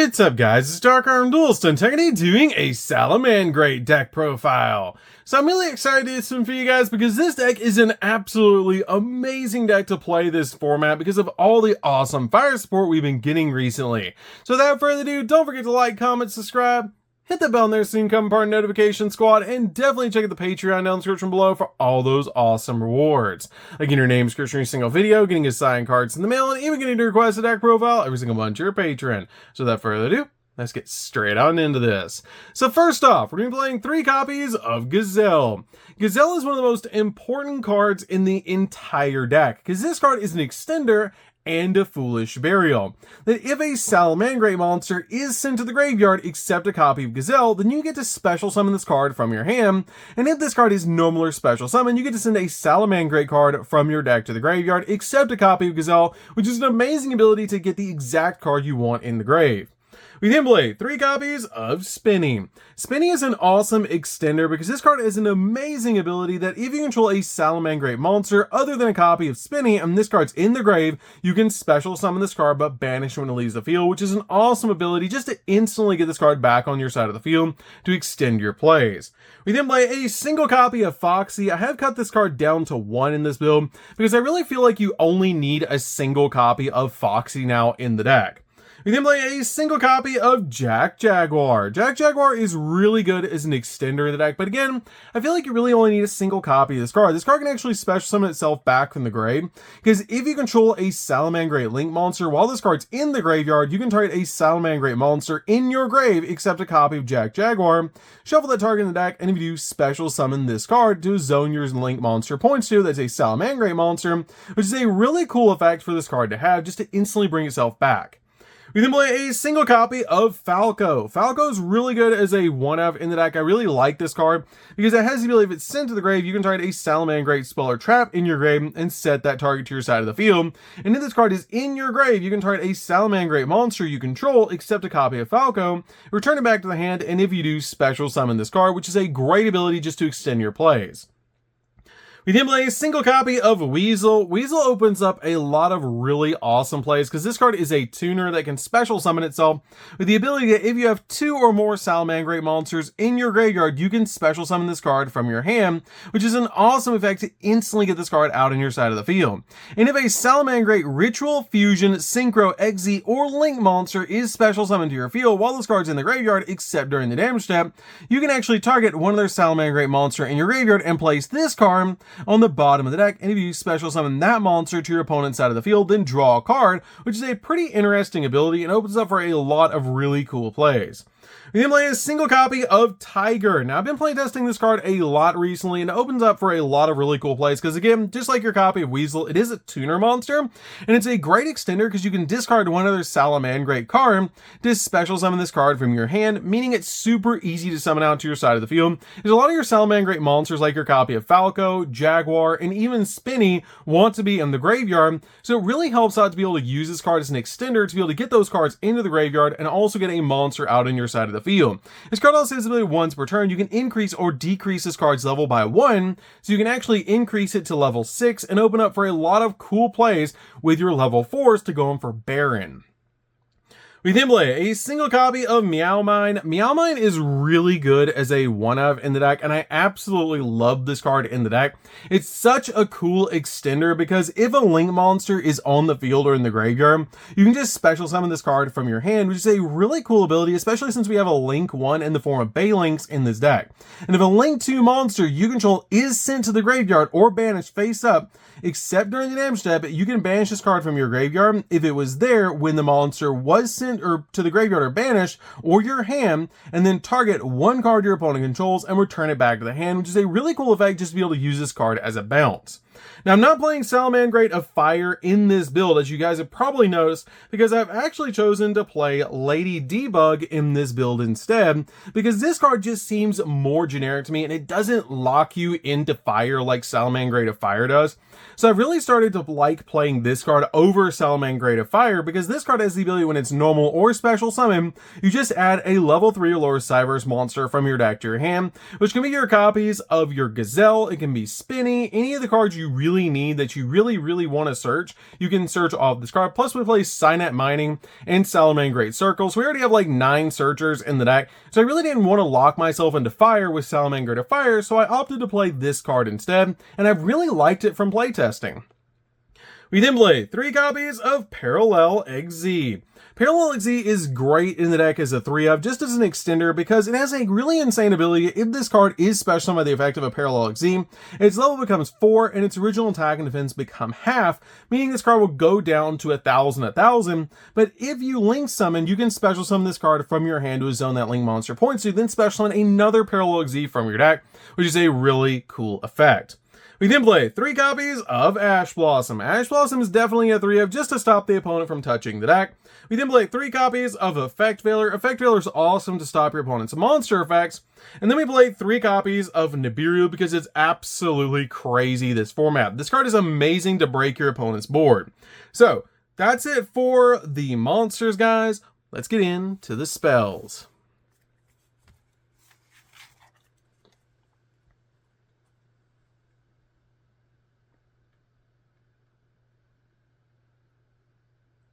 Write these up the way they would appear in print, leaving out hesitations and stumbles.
What's up guys, it's DarkArmedDuelist and today doing a Salamangreat deck profile. So I'm really excited to do this one for you guys because this deck is an absolutely amazing deck to play this format because of all the awesome fire support we've been getting recently. So without further ado, don't forget to like, comment, subscribe, hit the bell in there so you can become part of the notification squad, and definitely check out the Patreon down in the description below for all those awesome rewards. Like getting your name description in every single video, getting his signed cards in the mail, and even getting to request a deck profile every single month to your Patreon. So without further ado, let's get straight on into this. So first off, we're going to be playing 3 copies of Gazelle. Gazelle is one of the most important cards in the entire deck, because this card is an extender and a foolish burial. That if a Salamangreat monster is sent to the graveyard except a copy of Gazelle, then you get to special summon this card from your hand, and if this card is normal or special summon, you get to send a Salamangreat card from your deck to the graveyard except a copy of Gazelle, which is an amazing ability to get the exact card you want in the grave. We then play 3 copies of Spinny. Spinny is an awesome extender because this card is an amazing ability that if you control a Salamangreat monster other than a copy of Spinny and this card's in the grave, you can special summon this card but banish when it leaves the field, which is an awesome ability just to instantly get this card back on your side of the field to extend your plays. We then play a single copy of Foxy. I have cut this card down to 1 in this build because I really feel like you only need a single copy of Foxy now in the deck. We then play a single copy of Zak Jaguar. Zak Jaguar is really good as an extender in the deck, but again, I feel like you really only need a single copy of this card. This card can actually special summon itself back from the grave, because if you control a Salamangreat Link monster while this card's in the graveyard, you can target a Salamangreat monster in your grave except a copy of Zak Jaguar, shuffle that target in the deck, and if you do, special summon this card to a zone your Link monster points to that's a Salamangreat monster, which is a really cool effect for this card to have just to instantly bring itself back. We then play a single copy of Falco. Falco is really good as a 1-of in the deck. I really like this card because it has the ability, if it's sent to the grave, you can target a Salamangreat spell or trap in your grave and set that target to your side of the field. And if this card is in your grave, you can target a Salamangreat monster you control, except a copy of Falco, return it back to the hand, and if you do, special summon this card, which is a great ability just to extend your plays. We then play a single copy of Weasel. Weasel opens up a lot of really awesome plays because this card is a tuner that can special summon itself with the ability that if you have 2 or more Salamangreat monsters in your graveyard, you can special summon this card from your hand, which is an awesome effect to instantly get this card out on your side of the field. And if a Salamangreat Ritual, Fusion, Synchro, Exy, or Link monster is special summoned to your field while this card's in the graveyard, except during the damage step, you can actually target one of their Salamangreat monster in your graveyard and place this card on the bottom of the deck, and if you special summon that monster to your opponent's side of the field, then draw a card, which is a pretty interesting ability and opens up for a lot of really cool plays. We then play a single copy of Tiger. Now, I've been playtesting this card a lot recently, and it opens up for a lot of really cool plays, because again, just like your copy of Weasel, it is a tuner monster, and it's a great extender because you can discard one other Salamangreat card to special summon this card from your hand, meaning it's super easy to summon out to your side of the field. There's a lot of your Salamangreat monsters, like your copy of Falco, Jaguar, and even Spinny, want to be in the graveyard, so it really helps out to be able to use this card as an extender to be able to get those cards into the graveyard and also get a monster out on your side of the field. This card also has the ability once per turn, you can increase or decrease this card's level by 1, so you can actually increase it to level 6 and open up for a lot of cool plays with your level 4s to go in for Baron. We then play a single copy of Meowmine. Meowmine is really good as a 1-of in the deck, and I absolutely love this card in the deck. It's such a cool extender because if a Link monster is on the field or in the graveyard, you can just special summon this card from your hand, which is a really cool ability, especially since we have a Link 1 in the form of Balinks in this deck. And if a Link 2 monster you control is sent to the graveyard or banished face up, except during the damage step, you can banish this card from your graveyard if it was there when the monster was sent or to the graveyard or banished, or your hand, and then target one card your opponent controls and return it back to the hand, which is a really cool effect just to be able to use this card as a bounce. Now, I'm not playing Salamangreat of Fire in this build, as you guys have probably noticed, because I've actually chosen to play Lady Debug in this build instead, because this card just seems more generic to me, and it doesn't lock you into fire like Salamangreat of Fire does. So I've really started to like playing this card over Salamangreat of Fire, because this card has the ability when it's normal or special summon, you just add a level 3 or lower Cyberse monster from your deck to your hand, which can be your copies of your Gazelle, it can be Spinny, any of the cards you you really need, that you really want to search, you can search off this card. Plus we play Signet Mining and Salamangreat Circle, so we already have like 9 searchers in the deck, so I really didn't want to lock myself into Fire with Salamangreat of Fire, so I opted to play this card instead, and I've really liked it from playtesting. We then play 3 copies of Parallel XZ. Parallel XZ is great in the deck as a 3-of, just as an extender, because it has a really insane ability. If this card is special by the effect of a Parallel XZ, its level becomes 4, and its original attack and defense become half, meaning this card will go down to 1,000, but if you link summon, you can special summon this card from your hand to a zone that link monster points to, then special summon another Parallel XZ from your deck, which is a really cool effect. We then play 3 copies of Ash Blossom. Ash Blossom is definitely a 3-of just to stop the opponent from touching the deck. We then play 3 copies of Effect Veiler. Effect Veiler is awesome to stop your opponent's monster effects. And then we play 3 copies of Nibiru because it's absolutely crazy, this format. This card is amazing to break your opponent's board. So that's it for the monsters, guys. Let's get into the spells.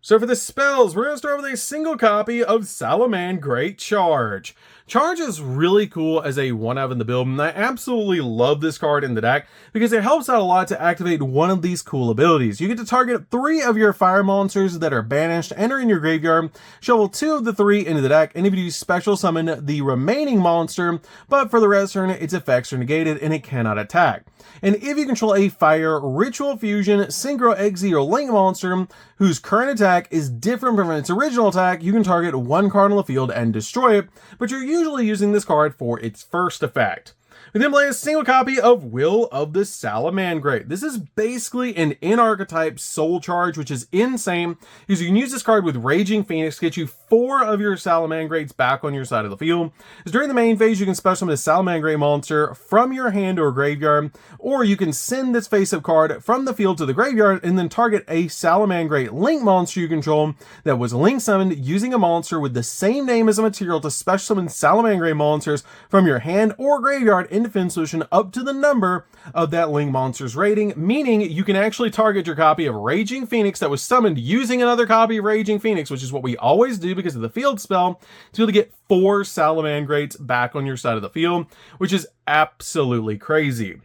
So for the spells, we're going to start with a single copy of Salamangreat Charge. Charge is really cool as a 1-of in the build, and I absolutely love this card in the deck because it helps out a lot to activate one of these cool abilities. You get to target 3 of your fire monsters that are banished, enter in your graveyard, shovel 2 of the 3 into the deck, and if you do special summon the remaining monster, but for the rest of the turn, its effects are negated and it cannot attack. And if you control a fire, ritual fusion, synchro, XZ, or link monster whose current attack is different from its original attack, you can target 1 card on the field and destroy it, but you're usually using this card for its first effect. We then play a single copy of Will of the Salamangreat. This is basically an in-archetype soul charge, which is insane, because you can use this card with Raging Phoenix to get you 4 of your Salamangreats back on your side of the field. Because during the main phase, you can special summon a Salamangreat monster from your hand or graveyard, or you can send this face-up card from the field to the graveyard and then target a Salamangreat link monster you control that was link summoned using a monster with the same name as a material to special summon Salamangreat monsters from your hand or graveyard in defense solution up to the number of that link monster's rating, meaning you can actually target your copy of Raging Phoenix that was summoned using another copy of Raging Phoenix, which is what we always do because of the field spell, to be able to get 4 Salamangreats back on your side of the field, which is absolutely crazy.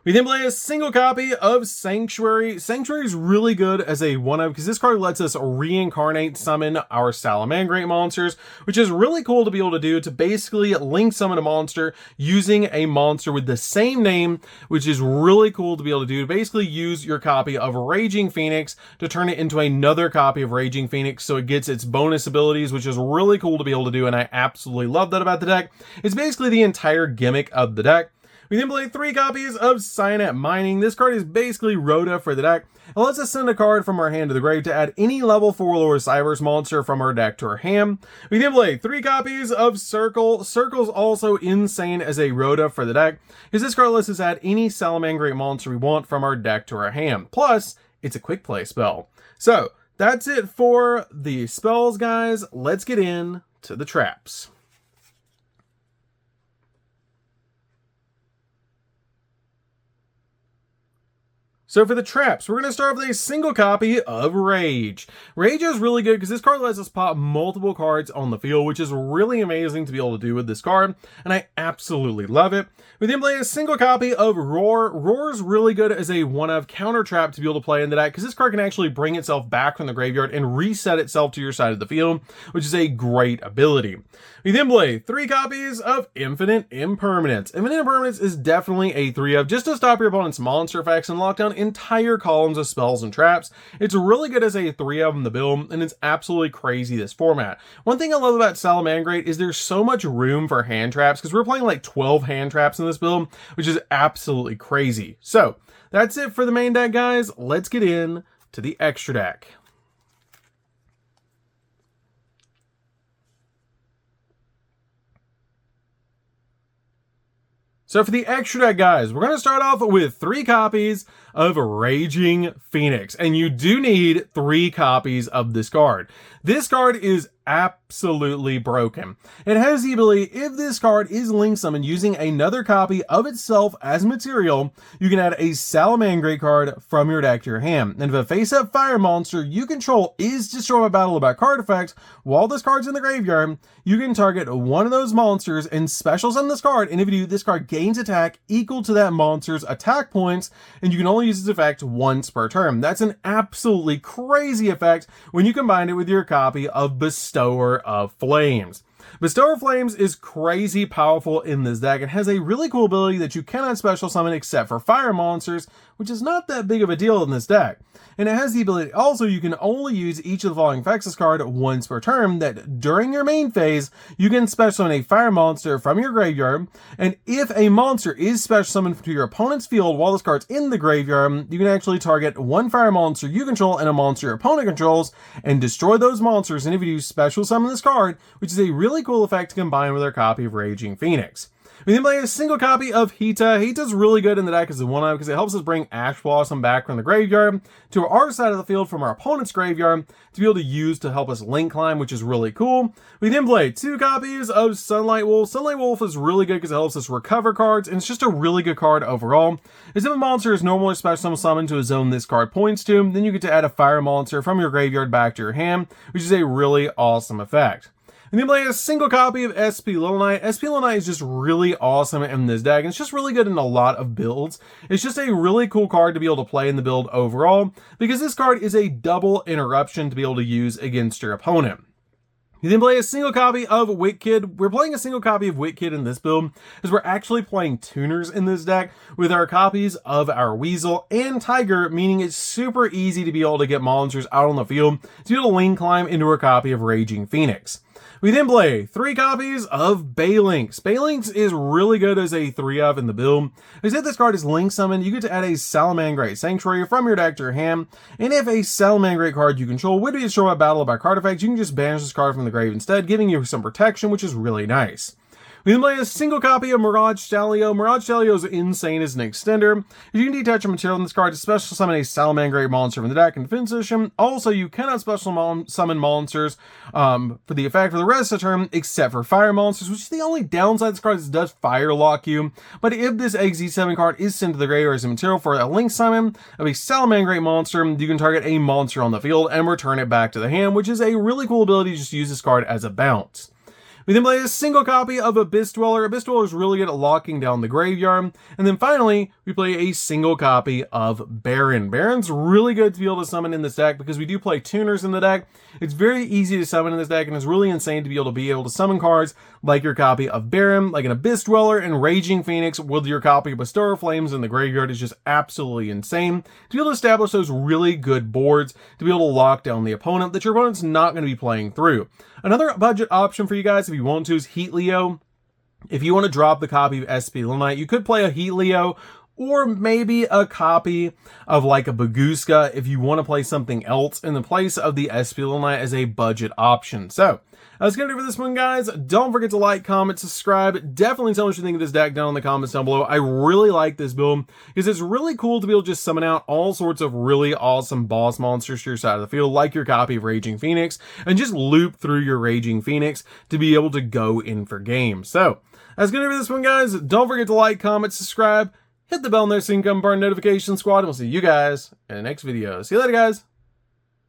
We then play a single copy of Sanctuary. Sanctuary is really good as a 1-of because this card lets us reincarnate summon our Salamangreat monsters, which is really cool to be able to do, to basically link summon a monster using a monster with the same name, which is really cool to be able to do, to basically use your copy of Raging Phoenix to turn it into another copy of Raging Phoenix so it gets its bonus abilities, which is really cool to be able to do, and I absolutely love that about the deck. It's basically the entire gimmick of the deck. We then play 3 copies of Signet Mining. This card is basically Rhoda for the deck. It lets us send a card from our hand to the grave to add any level 4 lower Cyberse monster from our deck to our hand. We then play 3 copies of Circle. Circle's also insane as a Rhoda for the deck, because this card lets us add any Salamangreat monster we want from our deck to our hand. Plus, it's a quick play spell. So, that's it for the spells, guys. Let's get in to the traps. So for the traps, we're going to start with a single copy of Rage. Rage is really good because this card lets us pop multiple cards on the field, which is really amazing to be able to do with this card, and I absolutely love it. We then play a single copy of Roar. Roar is really good as a 1-of counter trap to be able to play into that, because this card can actually bring itself back from the graveyard and reset itself to your side of the field, which is a great ability. We then play 3 copies of Infinite Impermanence. Infinite Impermanence is definitely a 3-of just to stop your opponent's monster effects and lock down entire columns of spells and traps. It's really good as a 3-of in the build, and it's absolutely crazy this format. One thing I love about Salamangreat is there's so much room for hand traps, because we're playing like 12 hand traps in this build, which is absolutely crazy. So that's it for the main deck, guys. Let's get in to the extra deck. So for the extra deck, guys, we're going to start off with 3 copies of Raging Phoenix, and you do need 3 copies of this card. This card is absolutely broken. It has the ability, if this card is link summoned using another copy of itself as material, you can add a Salamangreat card from your deck to your hand. And if a face-up fire monster you control is destroyed by battle by card effect while this card's in the graveyard, you can target one of those monsters and special summon this card, and if you do, this card gains attack equal to that monster's attack points, and you can only use this effect once per turn. That's an absolutely crazy effect when you combine it with your copy of Bestower of Flames. Bestower of Flames is crazy powerful in this deck and has a really cool ability that you cannot special summon except for fire monsters, which is not that big of a deal in this deck. And it has the ability also you can only use each of the following effects this card once per turn, that during your main phase you can special summon a fire monster from your graveyard, and if a monster is special summoned to your opponent's field while this card's in the graveyard, you can actually target one fire monster you control and a monster your opponent controls and destroy those monsters, and if you do, special summon this card, which is a really cool effect to combine with our copy of Raging Phoenix. We then play a single copy of Hita. Hita's really good in the deck as a 1-up because it helps us bring Ash Blossom back from the graveyard to our side of the field from our opponent's graveyard to be able to use to help us link climb, which is really cool. We then play 2 copies of Sunlight Wolf. Sunlight Wolf is really good because it helps us recover cards, and it's just a really good card overall. As if a monster is normally special summoned to a zone this card points to, then you get to add a fire monster from your graveyard back to your hand, which is a really awesome effect. And then play a single copy of SP Little Knight. SP Little Knight is just really awesome in this deck, and it's just really good in a lot of builds. It's just a really cool card to be able to play in the build overall, because this card is a double interruption to be able to use against your opponent. You then play a single copy of Witkid. We're playing a single copy of Witkid in this build, because we're actually playing tuners in this deck with our copies of our Weasel and Tiger, meaning it's super easy to be able to get monsters out on the field to be able to link climb into our copy of Raging Phoenix. We then play 3 copies of Baylynx. Baylynx is really good as a 3-up in the build. As if this card is link summoned, you get to add a Salamangreat Sanctuary from your deck to your hand, and if a Salamangreat card you control would be destroyed by battle by card effect, you can just banish this card from the grave instead, giving you some protection, which is really nice. We then play a single copy of Mirage Stallion. Mirage Stallion is insane as an extender. You can detach a material in this card to special summon a Salamangreat monster from the deck in defense position. Also, you cannot special summon monsters for the effect for the rest of the turn, except for fire monsters, which is the only downside this card is it does fire lock you. But if this XZ7 card is sent to the graveyard as a material for a link summon of a Salamangreat monster, you can target a monster on the field and return it back to the hand, which is a really cool ability to just use this card as a bounce. We then play a single copy of Abyss Dweller. Abyss Dweller is really good at locking down the graveyard. And then finally, we play a single copy of Baron. Baron's really good to be able to summon in this deck because we do play tuners in the deck. It's very easy to summon in this deck, and it's really insane to be able to summon cards like your copy of Baron, like an Abyss Dweller and Raging Phoenix with your copy of Bestower of Flames in the graveyard is just absolutely insane. To be able to establish those really good boards, to be able to lock down the opponent that your opponent's not going to be playing through. Another budget option for you guys, if you want to, is Heat Leo. If you want to drop the copy of SP Little Knight, you could play a Heat Leo, or maybe a copy of like a Baguska if you want to play something else in the place of the SP Little Knight as a budget option. So, that's going to do for this one, guys. Don't forget to like, comment, subscribe. Definitely tell me what you think of this deck down in the comments down below. I really like this build because it's really cool to be able to just summon out all sorts of really awesome boss monsters to your side of the field, like your copy of Raging Phoenix, and just loop through your Raging Phoenix to be able to go in for games. So, that's going to do for this one, guys. Don't forget to like, comment, subscribe. Hit the bell in there so you can become part of the notification squad, and we'll see you guys in the next video. See you later, guys.